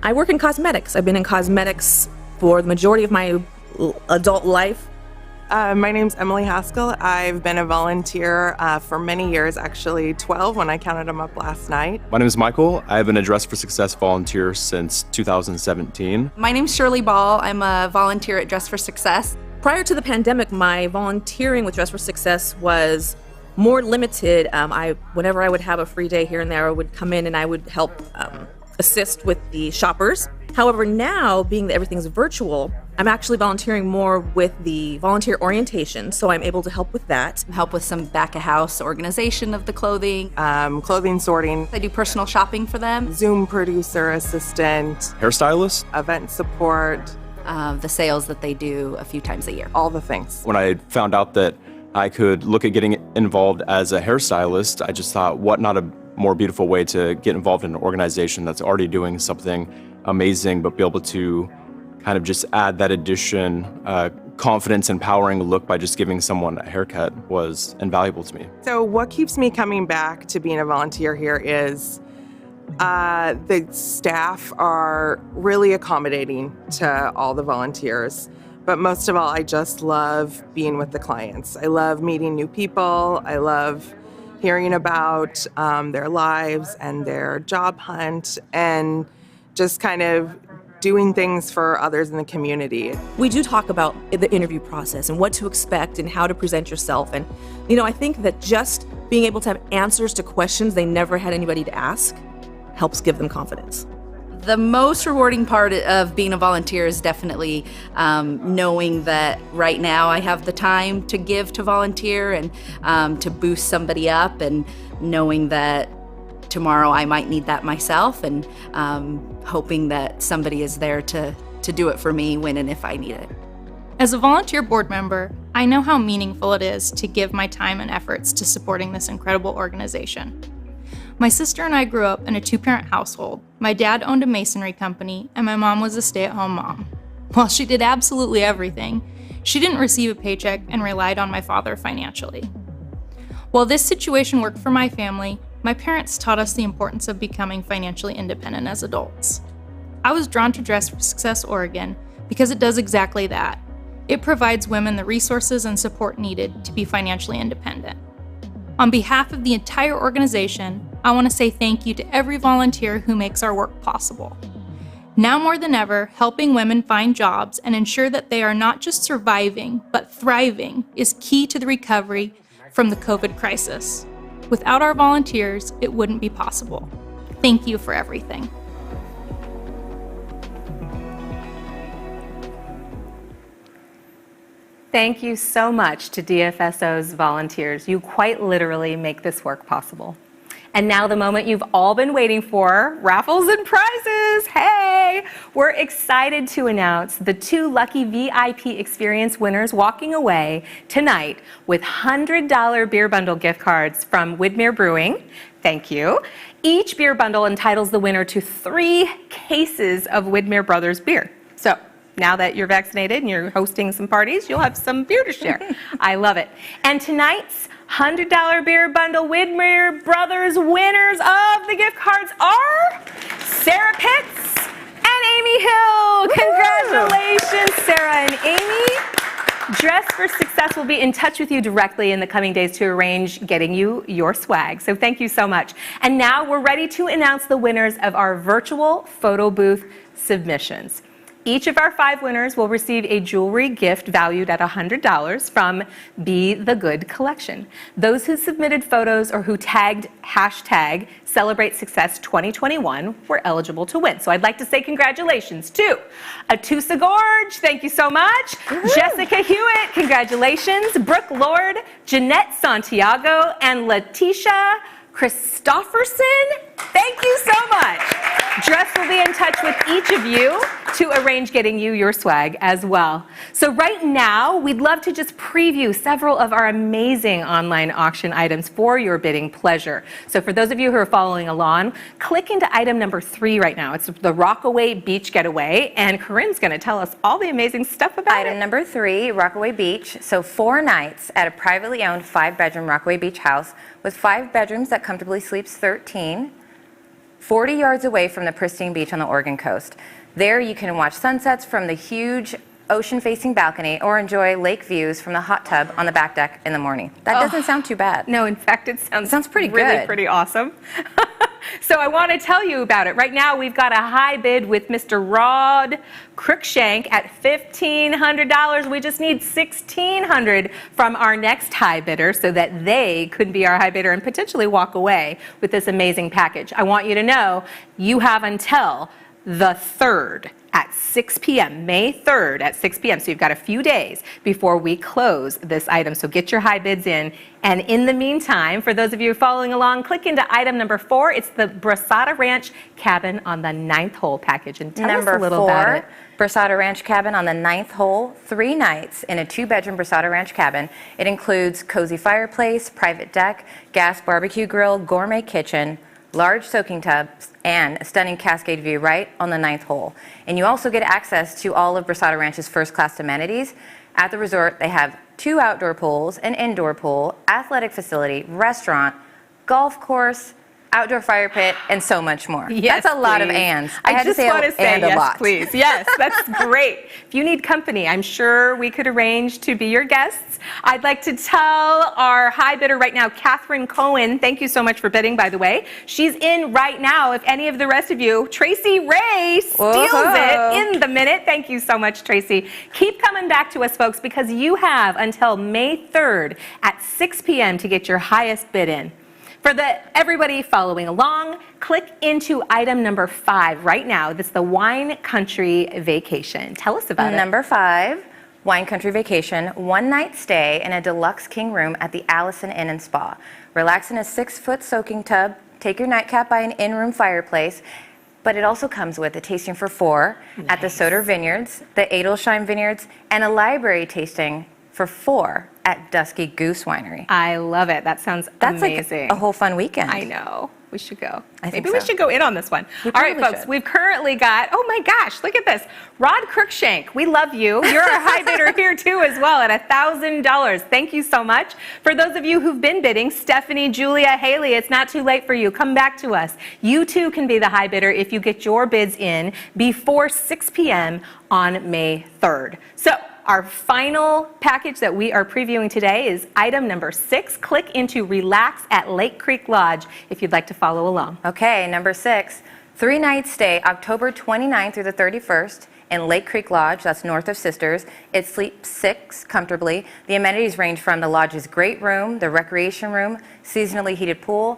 N: I work in cosmetics. I've been in cosmetics for the majority of my adult life.
O: My name's Emily Haskell. I've been a volunteer for many years, actually 12 when I counted them up last night.
P: My name is Michael. I've been a Dress for Success volunteer since 2017.
Q: My name's Shirley Ball. I'm a volunteer at Dress for Success.
N: Prior to the pandemic, my volunteering with Dress for Success was more limited. Whenever I would have a free day here and there, I would come in and I would help assist with the shoppers. However, now, being that everything's virtual, I'm actually volunteering more with the volunteer orientation, so I'm able to help with that.
Q: Help with some back-of-house organization of the clothing.
O: Clothing sorting.
Q: I do personal shopping for them.
O: Zoom producer, assistant.
P: Hairstylist.
O: Event support.
Q: The sales that they do a few times a year.
O: All the things.
P: When I found out that I could look at getting involved as a hairstylist, I just thought, what not a more beautiful way to get involved in an organization that's already doing something amazing, but be able to kind of just add that addition, confidence, empowering look by just giving someone a haircut was invaluable to me.
O: So what keeps me coming back to being a volunteer here is the staff are really accommodating to all the volunteers. But most of all, I just love being with the clients. I love meeting new people. I love hearing about their lives and their job hunt and just kind of doing things for others in the community.
N: We do talk about the interview process and what to expect and how to present yourself. And, I think that just being able to have answers to questions they never had anybody to ask helps give them confidence.
Q: The most rewarding part of being a volunteer is definitely knowing that right now I have the time to give to volunteer and to boost somebody up, and knowing that tomorrow I might need that myself, and hoping that somebody is there to do it for me when and if I need it.
R: As a volunteer board member, I know how meaningful it is to give my time and efforts to supporting this incredible organization. My sister and I grew up in a 2-parent household. My dad owned a masonry company, and my mom was a stay-at-home mom. While she did absolutely everything, She didn't receive a paycheck and relied on my father financially. While this situation worked for my family, my parents taught us the importance of becoming financially independent as adults. I was drawn to Dress for Success Oregon because it does exactly that. It provides women the resources and support needed to be financially independent. On behalf of the entire organization, I want to say thank you to every volunteer who makes our work possible. Now more than ever, helping women find jobs and ensure that they are not just surviving, but thriving is key to the recovery from the COVID crisis. Without our volunteers, it wouldn't be possible. Thank you for everything.
D: Thank you so much to DFSO's volunteers. You quite literally make this work possible. And now the moment you've all been waiting for, raffles and prizes. Hey, we're excited to announce the 2 lucky VIP experience winners walking away tonight with $100 beer bundle gift cards from Widmer Brewing. Thank you. Each beer bundle entitles the winner to 3 cases of Widmer Brothers beer. So now that you're vaccinated and you're hosting some parties, you'll have some beer to share. I love it. And tonight's $100 beer bundle Widmer Brothers winners of the gift cards are Sarah Pitts and Amy Hill. Congratulations, Sarah and Amy. Dress for Success will be in touch with you directly in the coming days to arrange getting you your swag. So thank you so much. And now we're ready to announce the winners of our virtual photo booth submissions. Each of our 5 winners will receive a jewelry gift valued at $100 from Be the Good Collection. Those who submitted photos or who tagged hashtag Celebrate Success 2021 were eligible to win. So I'd like to say congratulations to Atusa Gorge, thank you so much. Jessica Hewitt, congratulations. Brooke Lord, Jeanette Santiago, and Letitia Christofferson, thank you so much. Dress will be in touch with each of you to arrange getting you your swag as well. So right now, we'd love to just preview several of our amazing online auction items for your bidding pleasure. So for those of you who are following along, click into item number 3 right now. It's the Rockaway Beach Getaway, and Karinne's gonna tell us all the amazing stuff about it.
B: Item number 3, Rockaway Beach. So 4 nights at a privately owned 5-bedroom Rockaway Beach house with 5 bedrooms that comfortably sleeps 13, 40 yards away from the pristine beach on the Oregon coast. There you can watch sunsets from the huge ocean-facing balcony or enjoy lake views from the hot tub on the back deck in the morning. That doesn't sound too bad.
D: No, in fact, it sounds
B: pretty
D: really
B: good.
D: pretty awesome. So I want to tell you about it. Right now, we've got a high bid with Mr. Rod Cruikshank at $1,500. We just need $1,600 from our next high bidder so that they could be our high bidder and potentially walk away with this amazing package. I want you to know you have until the 3rd at 6 p.m., May 3rd at 6 p.m. So you've got a few days before we close this item. So get your high bids in. And in the meantime, for those of you following along, click into item number 4. It's the Brasada Ranch Cabin on the 9th hole package. And tell us a little about it.
B: Brasada Ranch Cabin on the 9th hole, 3 nights in a 2-bedroom Brasada Ranch cabin. It includes cozy fireplace, private deck, gas barbecue grill, gourmet kitchen, large soaking tubs, and a stunning cascade view right on the 9th hole. And you also get access to all of Brasada Ranch's first-class amenities. At the resort, they have 2 outdoor pools, an indoor pool, athletic facility, restaurant, golf course, outdoor fire pit, and so much more.
D: Yes,
B: that's a lot of
D: please.
B: ands.
D: I just want to say
B: and a
D: yes,
B: lot.
D: please. Yes, that's great. If you need company, I'm sure we could arrange to be your guests. I'd like to tell our high bidder right now, Catherine Cohen, thank you so much for bidding, by the way. She's in right now. If any of the rest of you, Tracy Ray steals it in the minute. Thank you so much, Tracy. Keep coming back to us, folks, because you have until May 3rd at 6 p.m. to get your highest bid in. For everybody following along, click into item number 5 right now. This is the Wine Country Vacation. Tell us about it.
B: Number 5, Wine Country Vacation, 1-night stay in a deluxe king room at the Allison Inn and Spa. Relax in a 6-foot soaking tub, take your nightcap by an in-room fireplace, but it also comes with a tasting for 4 at the Soder Vineyards, the Adelsheim Vineyards, and a library tasting for 4 at Dusky Goose Winery.
D: I love it. That sounds amazing.
B: Like a whole fun weekend.
D: I know. We should go.
B: I think
D: Maybe we
B: so.
D: should go in on this one. All right,
B: probably
D: folks,
B: should.
D: we've currently got, oh my gosh, look at this. Rod Cruikshank, we love you. You're a high bidder here too as well at $1,000. Thank you so much. For those of you who've been bidding, Stephanie, Julia, Haley, it's not too late for you. Come back to us. You too can be the high bidder if you get your bids in before 6 p.m. on May 3rd. So, our final package that we are previewing today is item number 6. Click into Relax at Lake Creek Lodge if you'd like to follow along.
B: Okay, number 6, 3-night stay, October 29th through the 31st in Lake Creek Lodge, that's north of Sisters. It sleeps 6 comfortably. The amenities range from the lodge's great room, the recreation room, seasonally heated pool,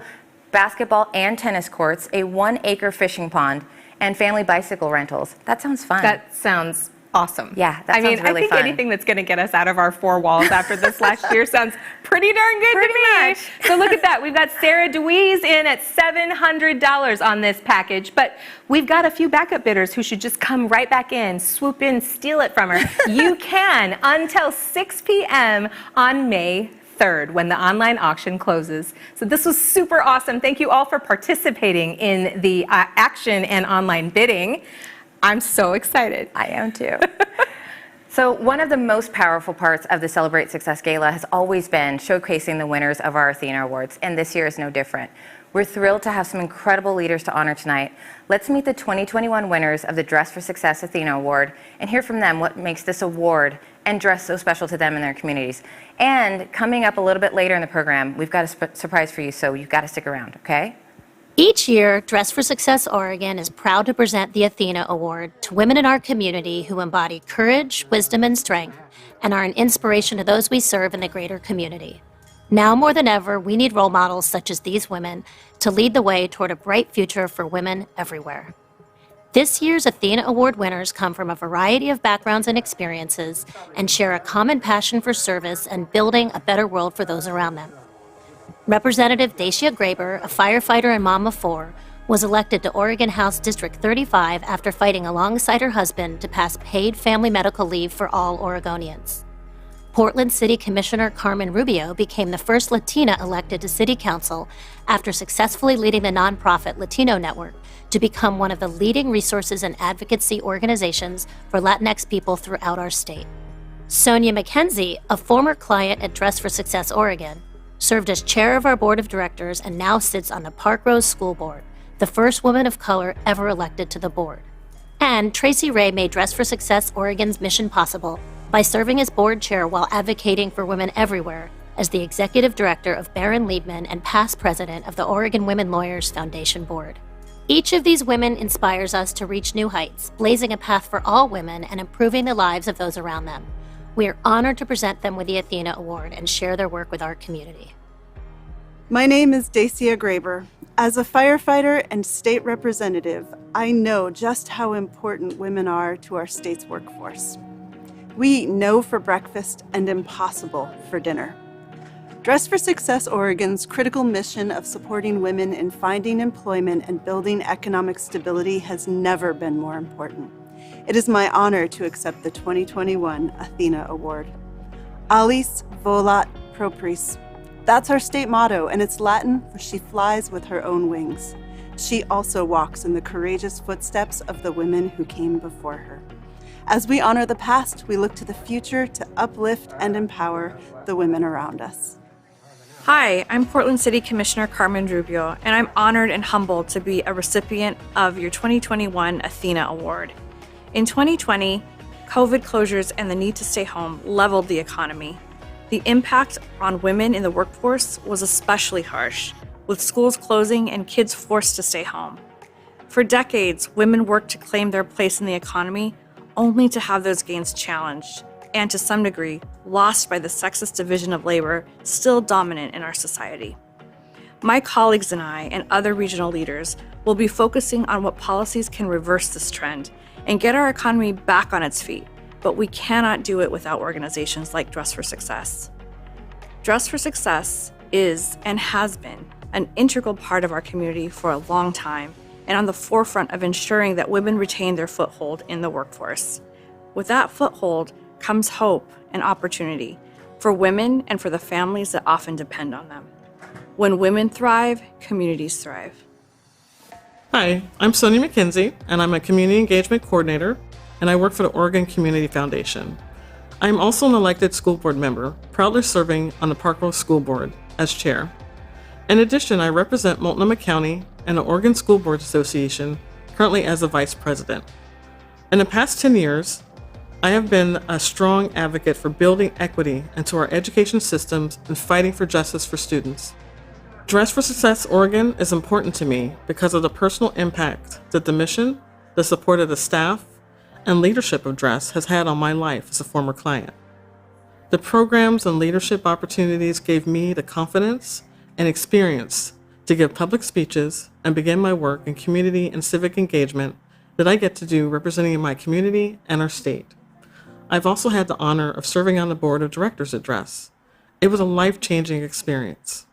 B: basketball and tennis courts, a 1-acre fishing pond, and family bicycle rentals. That sounds fun.
D: That sounds awesome.
B: Yeah, that sounds really
D: I think
B: fun.
D: anything that's going to get us out of our 4 walls after this last year sounds pretty darn good
B: Pretty
D: to me.
B: much.
D: So look at that. We've got Sarah DeWeese in at $700 on this package, but we've got a few backup bidders who should just come right back in, swoop in, steal it from her. You can until 6 p.m. on May 3rd when the online auction closes. So this was super awesome. Thank you all for participating in the action and online bidding. I'm so excited.
B: I am too. So one of the most powerful parts of the Celebrate Success Gala has always been showcasing the winners of our Athena Awards, and this year is no different. We're thrilled to have some incredible leaders to honor tonight. Let's meet the 2021 winners of the Dress for Success Athena Award and hear from them what makes this award and dress so special to them and their communities. And coming up a little bit later in the program, we've got a surprise for you, so you've got to stick around, okay?
S: Each year, Dress for Success Oregon is proud to present the Athena Award to women in our community who embody courage, wisdom, and strength, and are an inspiration to those we serve in the greater community. Now more than ever, we need role models such as these women to lead the way toward a bright future for women everywhere. This year's Athena Award winners come from a variety of backgrounds and experiences and share a common passion for service and building a better world for those around them. Representative Dacia Graber, a firefighter and mom of 4, was elected to Oregon House District 35 after fighting alongside her husband to pass paid family medical leave for all Oregonians. Portland City Commissioner Carmen Rubio became the first Latina elected to City Council after successfully leading the nonprofit Latino Network to become one of the leading resources and advocacy organizations for Latinx people throughout our state. Sonia McKenzie, a former client at Dress for Success Oregon, served as chair of our board of directors and now sits on the Park Rose School Board, the first woman of color ever elected to the board. And Tracy Ray made Dress for Success Oregon's mission possible by serving as board chair while advocating for women everywhere as the executive director of Barron Liebman and past president of the Oregon Women Lawyers Foundation Board. Each of these women inspires us to reach new heights, blazing a path for all women and improving the lives of those around them. We are honored to present them with the Athena Award and share their work with our community.
T: My name is Dacia Graber. As a firefighter and state representative, I know just how important women are to our state's workforce. We eat no for breakfast and impossible for dinner. Dress for Success Oregon's critical mission of supporting women in finding employment and building economic stability has never been more important. It is my honor to accept the 2021 Athena Award. Alice volat propris. That's our state motto, and it's Latin for she flies with her own wings. She also walks in the courageous footsteps of the women who came before her. As we honor the past, we look to the future to uplift and empower the women around us.
U: Hi, I'm Portland City Commissioner Carmen Rubio, and I'm honored and humbled to be a recipient of your 2021 Athena Award. In 2020, COVID closures and the need to stay home leveled the economy. The impact on women in the workforce was especially harsh, with schools closing and kids forced to stay home. For decades, women worked to claim their place in the economy, only to have those gains challenged, and to some degree, lost by the sexist division of labor still dominant in our society. My colleagues and I, and other regional leaders, will be focusing on what policies can reverse this trend and get our economy back on its feet, but we cannot do it without organizations like Dress for Success. Dress for Success is and has been an integral part of our community for a long time and on the forefront of ensuring that women retain their foothold in the workforce. With that foothold comes hope and opportunity for women and for the families that often depend on them. When women thrive, communities thrive.
A: Hi, I'm Sonia McKenzie, and I'm a Community Engagement Coordinator, and I work for the Oregon Community Foundation. I'm also an elected school board member, proudly serving on the Parkville School Board as chair. In addition, I represent Multnomah County and the Oregon School Board Association, currently as a vice president. In the past 10 years, I have been a strong advocate for building equity into our education systems and fighting for justice for students. Dress for Success Oregon is important to me because of the personal impact that the mission, the support of the staff, and leadership of Dress has had on my life as a former client. The programs and leadership opportunities gave me the confidence and experience to give public speeches and begin my work in community and civic engagement that I get to do representing my community and our state. I've also had the honor of serving on the board of directors at Dress. It was a life-changing experience.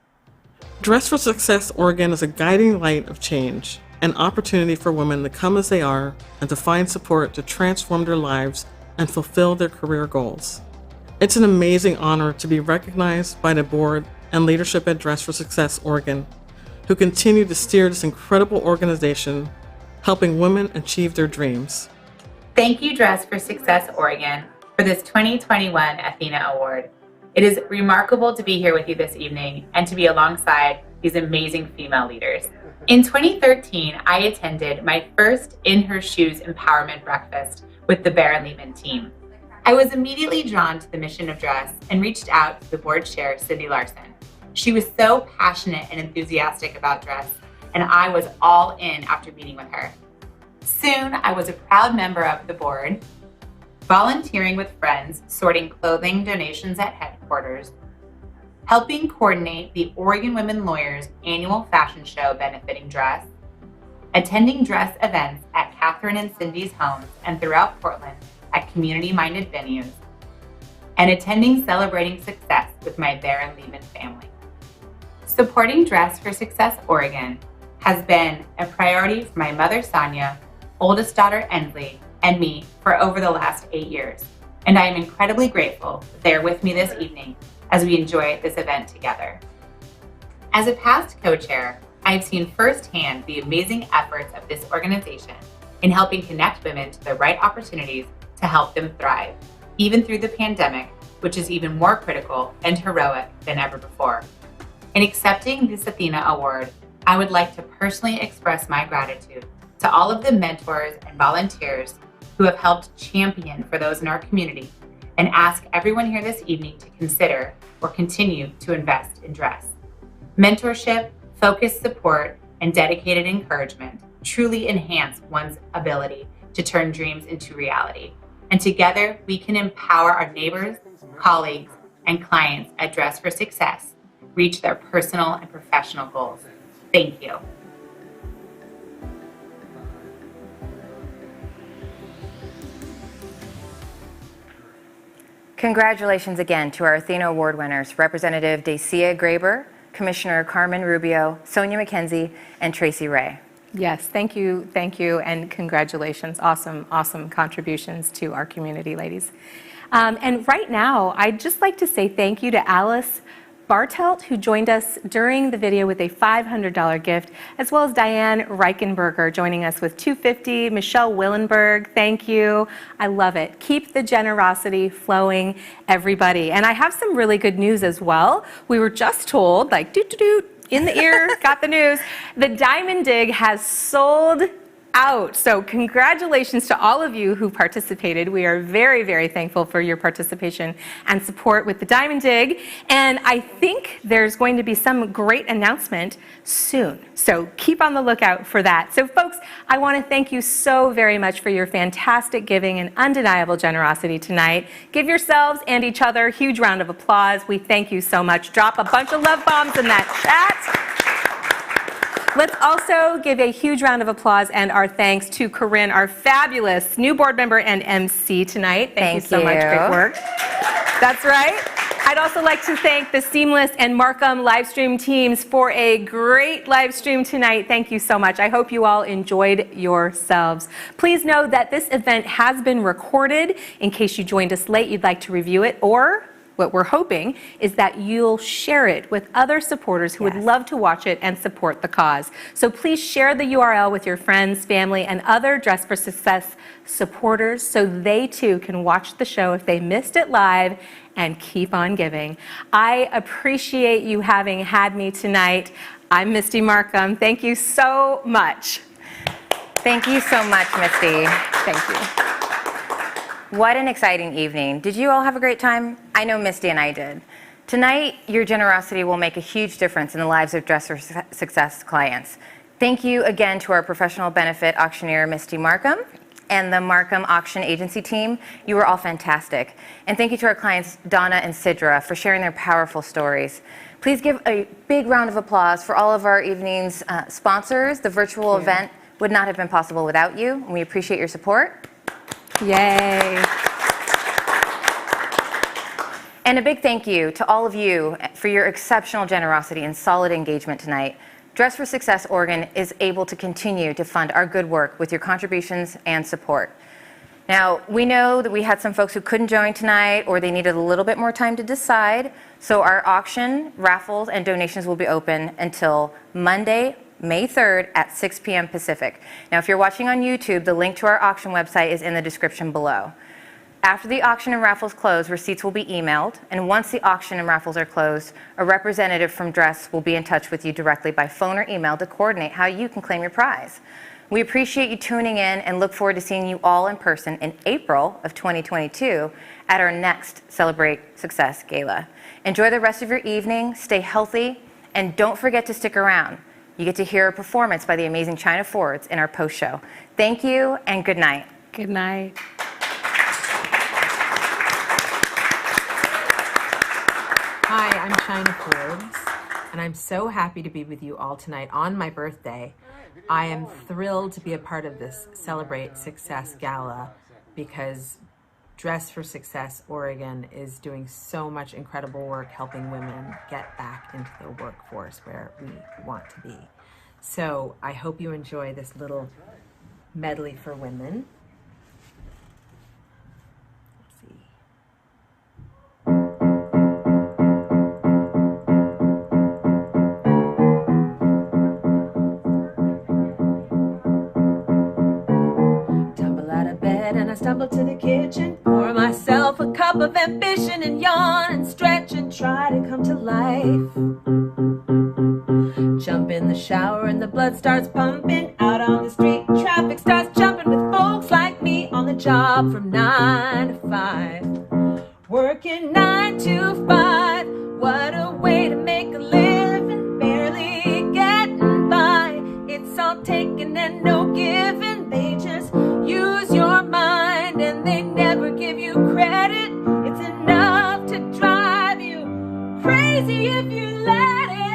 A: Dress for Success Oregon is a guiding light of change, an opportunity for women to come as they are and to find support to transform their lives and fulfill their career goals. It's an amazing honor to be recognized by the board and leadership at Dress for Success Oregon, who continue to steer this incredible organization, helping women achieve their dreams.
V: Thank you, Dress for Success Oregon, for this 2021 Athena Award. It is remarkable to be here with you this evening and to be alongside these amazing female leaders. In 2013, I attended my first In Her Shoes empowerment breakfast with the Baron Lehman team. I was immediately drawn to the mission of Dress and reached out to the board chair, Cindy Larson. She was so passionate and enthusiastic about Dress, and I was all in after meeting with her. Soon, I was a proud member of the board, volunteering with friends, sorting clothing donations at headquarters, helping coordinate the Oregon Women Lawyers annual fashion show benefiting Dress, attending Dress events at Catherine and Cindy's homes and throughout Portland at community-minded venues, and attending Celebrating Success with my Baron Lehman family. Supporting Dress for Success Oregon has been a priority for my mother, Sonia, oldest daughter, Ensley, and me for over the last 8 years. And I am incredibly grateful that they are with me this evening as we enjoy this event together. As a past co-chair, I have seen firsthand the amazing efforts of this organization in helping connect women to the right opportunities to help them thrive, even through the pandemic, which is even more critical and heroic than ever before. In accepting this Athena Award, I would like to personally express my gratitude to all of the mentors and volunteers who have helped champion for those in our community, and ask everyone here this evening to consider or continue to invest in Dress. Mentorship, focused support, and dedicated encouragement truly enhance one's ability to turn dreams into reality. And together, we can empower our neighbors, colleagues, and clients at Dress for Success reach their personal and professional goals. Thank you.
B: Congratulations again to our Athena Award winners, Representative Dacia Graber, Commissioner Carmen Rubio, Sonia McKenzie, and Tracy Ray.
D: Yes, thank you, and congratulations. Awesome contributions to our community, ladies. And right now, I'd just like to say thank you to Alice Bartelt, who joined us during the video with a $500 gift, as well as Diane Reichenberger joining us with $250. Michelle Willenberg, thank you. I love it. Keep the generosity flowing, everybody. And I have some really good news as well. We were just told, like doot-doot-doot, in the ear, got the news. The Diamond Dig has sold out. So congratulations to all of you who participated. We are very, very thankful for your participation and support with the Diamond Dig. And I think there's going to be some great announcement soon. So keep on the lookout for that. So folks, I want to thank you so very much for your fantastic giving and undeniable generosity tonight. Give yourselves and each other a huge round of applause. We thank you so much. Drop a bunch of love bombs in that chat. Let's also give a huge round of applause and our thanks to Karinne, our fabulous new board member and Emcee tonight. Thank you so much. Great work. That's right. I'd also like to thank the Seamless and Marquam live stream teams for a great live stream tonight. Thank you so much. I hope you all enjoyed yourselves. Please know that this event has been recorded. In case you joined us late, you'd like to review it or what we're hoping is that you'll share it with other supporters who would love to watch it and support the cause. So please share the URL with your friends, family, and other Dress for Success supporters so they too can watch the show if they missed it live and keep on giving. I appreciate you having had me tonight. I'm Misty Marquam. Thank you so much.
B: Thank you so much, Misty.
D: Thank you.
B: What an exciting evening. Did you all have a great time? I know Misty and I did. Tonight, your generosity will make a huge difference in the lives of Dress for Success clients. Thank you again to our professional benefit auctioneer, Misty Marquam, and the Marquam Auction Agency team. You were all fantastic. And thank you to our clients, Donna and Sidra, for sharing their powerful stories. Please give a big round of applause for all of our evening's sponsors. The virtual event would not have been possible without you, and we appreciate your support.
D: Yay.
B: And a big thank you to all of you for your exceptional generosity and solid engagement tonight. Dress for Success Oregon is able to continue to fund our good work with your contributions and support. Now, we know that we had some folks who couldn't join tonight or they needed a little bit more time to decide, so our auction, raffles, and donations will be open until Monday, May 3rd at 6 p.m. Pacific. Now, if you're watching on YouTube, the link to our auction website is in the description below. After the auction and raffles close, receipts will be emailed, and once the auction and raffles are closed, a representative from Dress will be in touch with you directly by phone or email to coordinate how you can claim your prize. We appreciate you tuning in and look forward to seeing you all in person in April of 2022 at our next Celebrate Success Gala. Enjoy the rest of your evening, stay healthy, and don't forget to stick around. You get to hear a performance by the amazing China Fords in our post-show. Thank you and good night.
D: Good night.
C: Hi, I'm China Forbes, and I'm so happy to be with you all tonight on my birthday. I am thrilled to be a part of this Celebrate Success Gala because Dress for Success Oregon is doing so much incredible work helping women get back into the workforce where we want to be. So I hope you enjoy this little medley for women. Let's see. Tumble out of bed and I stumble to the kitchen, pour myself a cup of ambition and yawn and stretch and try to come to life. Jump in the shower and the blood starts pumping. Out on the street, traffic starts jumping with folks like me on the job from 9 to 5. Working 9 to 5, what a way to make a living, barely getting by. It's all taken and no giving. They just use your mind and they never give you credit. It's enough to drive you crazy if you let it.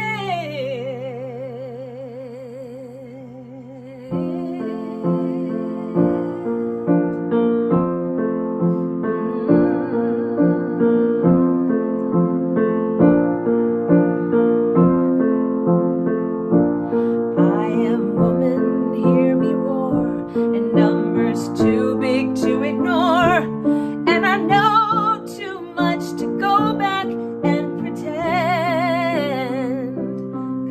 C: Too big to ignore, and I know too much to go back and pretend,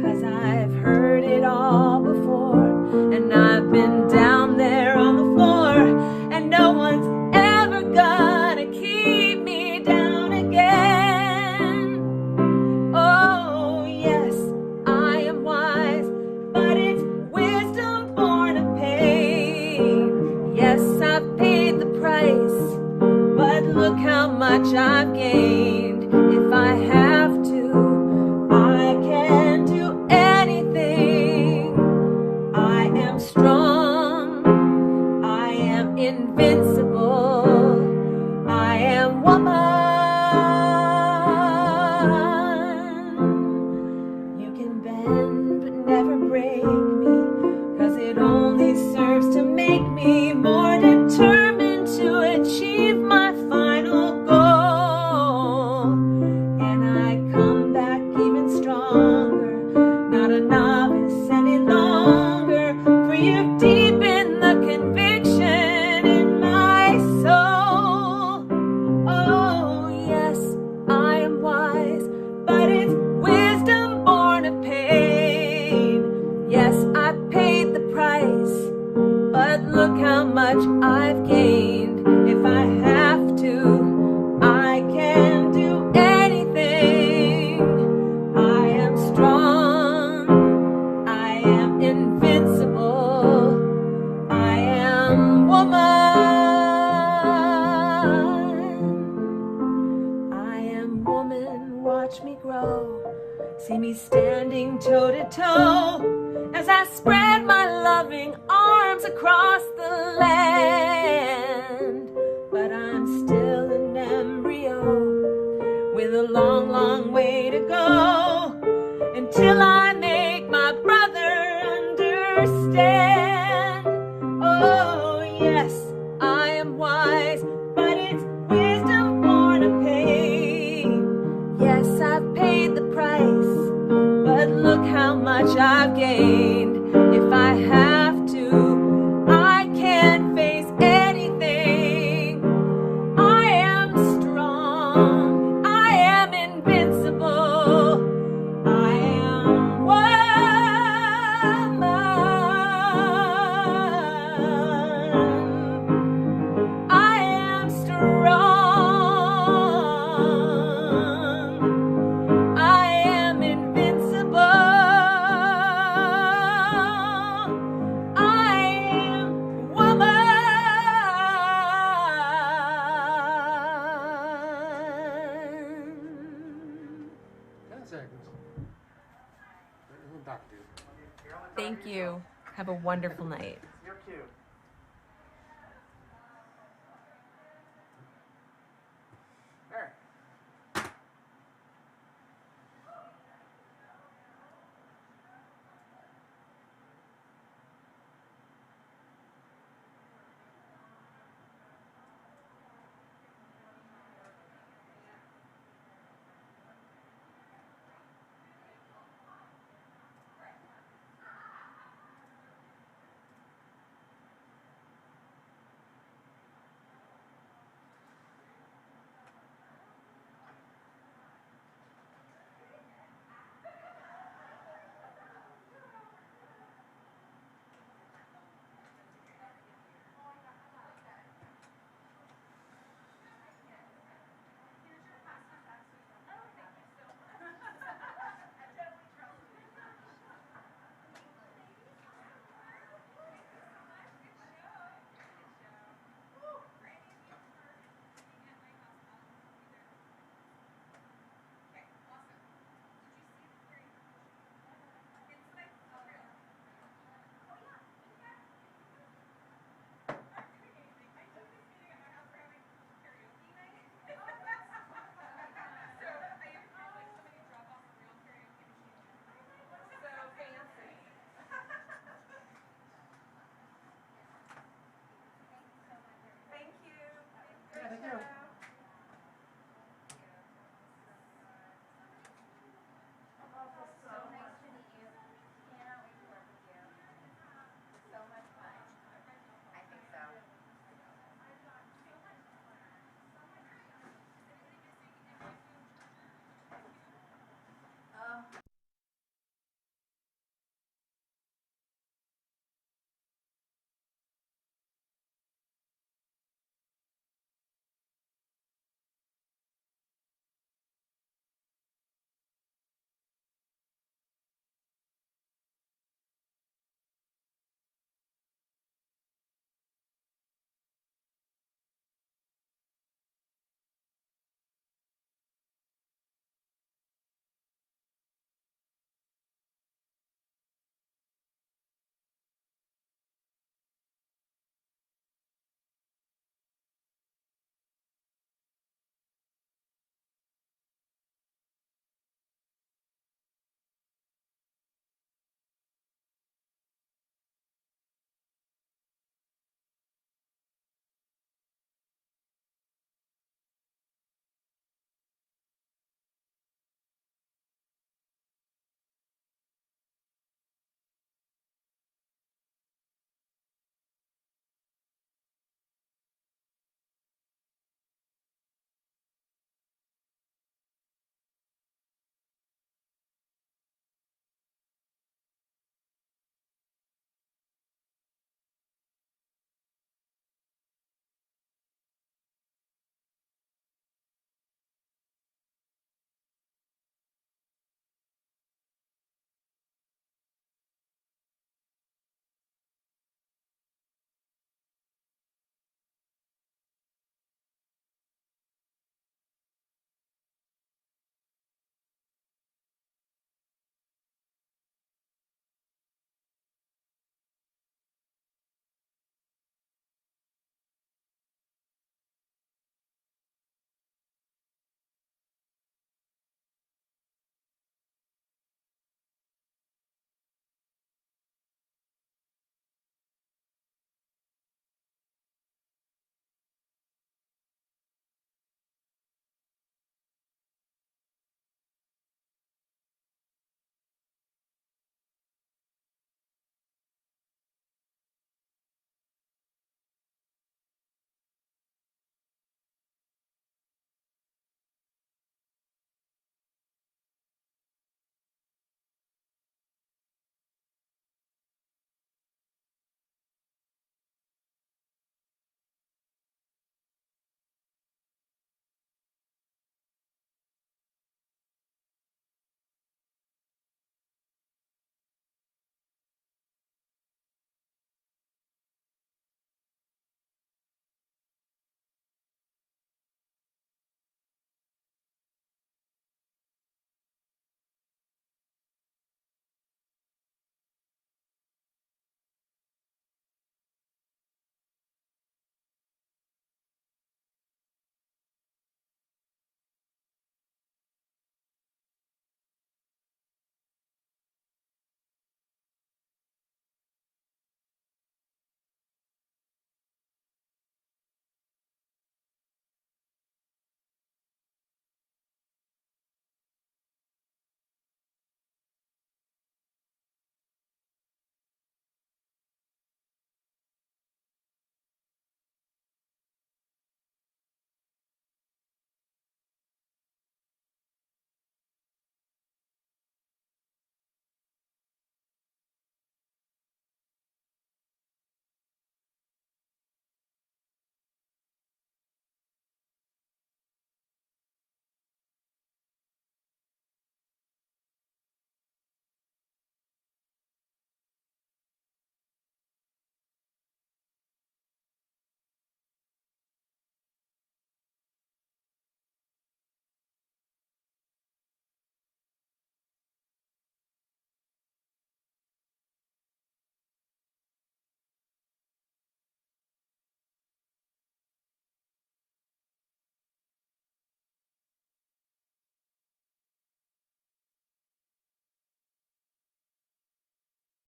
C: 'cause I've heard it all before, and I've been down there on the floor, and no one's ever gonna keep me down again. Oh yes, I am wise, but it's wisdom born of pain. Yes, I've paid the price, but look how much I've gained. If I have to, I can do anything. I am strong, I am invincible, I am woman. You can bend but never break me, 'cause it only serves to make me more determined to achieve my final goal. And I come back even stronger, not a novice any longer, for you've deepened the conviction in my much I've gained. If I have to, I can do anything. I am strong. I am invincible. I am woman. I am woman. Watch me grow. See me standing toe to toe as I spread my loving arms across the land. But I'm still an embryo with a long, long way to go until I make my brother understand. Oh, yes, I am wise, but it's wisdom born of pain. Yes, I've paid the price, but look how much I've gained. If I have to, I can face anything. I am strong. I am invincible. I am woman. I am strong. I am invincible. I am
E: Thank you. Have a wonderful night.